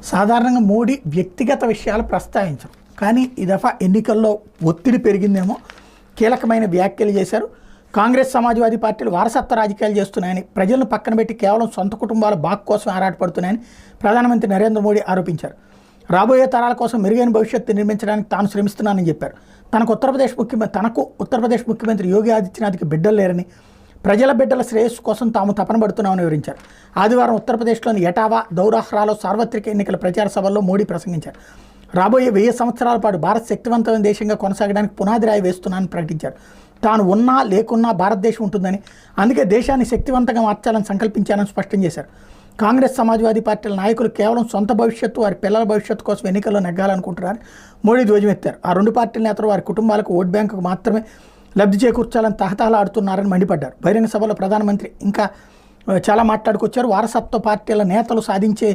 సాధారణంగా మోడీ వ్యక్తిగత విషయాలు ప్రస్తావించరు, కానీ ఈ దఫా ఎన్నికల్లో ఒత్తిడి పెరిగిందేమో కీలకమైన వ్యాఖ్యలు చేశారు. కాంగ్రెస్ సమాజ్వాదీ పార్టీలు వారసత్వ రాజకీయాలు చేస్తున్నాయని, ప్రజలను పక్కన పెట్టి కేవలం సొంత కుటుంబాల బాగు కోసం ఆరాటపడుతున్నాయని ప్రధానమంత్రి నరేంద్ర మోడీ ఆరోపించారు. రాబోయే తరాల కోసం మెరుగైన భవిష్యత్తు నిర్మించడానికి తాను శ్రమిస్తున్నానని చెప్పారు. తనకు ఉత్తరప్రదేశ్ ముఖ్యమంత్రి యోగి ఆదిత్యనాథ్కి బిడ్డలు లేరని, ప్రజల బిడ్డల శ్రేయస్సు కోసం తాము తపన పడుతున్నామని వివరించారు. ఆదివారం ఉత్తరప్రదేశ్లోని ఎటావా, దౌరాహ్రాలో సార్వత్రిక ఎన్నికల ప్రచార సభల్లో మోడీ ప్రసంగించారు. రాబోయే 1000 సంవత్సరాల పాటు భారత్ శక్తివంతమైన దేశంగా కొనసాగడానికి పునాది రాయి వేస్తున్నానని ప్రకటించారు. తాను ఉన్నా లేకున్నా భారతదేశం ఉంటుందని, అందుకే దేశాన్ని శక్తివంతంగా మార్చాలని సంకల్పించానని స్పష్టం చేశారు. కాంగ్రెస్ సమాజ్వాదీ పార్టీల నాయకులు కేవలం సొంత భవిష్యత్తు, వారి పిల్లల భవిష్యత్తు కోసం ఎన్నికల్లో నెగ్గాలనుకుంటున్నారని మోడీ ధ్వజమెత్తారు. ఆ రెండు పార్టీల నేతలు వారి కుటుంబాలకు ఓట్ బ్యాంకుకు మాత్రమే లబ్ధి చేకూర్చాలని తహతహలాడుతున్నారని మండిపడ్డారు. బహిరంగ సభలో ప్రధానమంత్రి ఇంకా చాలా మాట్లాడుకొచ్చారు. వారసత్వ పార్టీల నేతలు సాధించే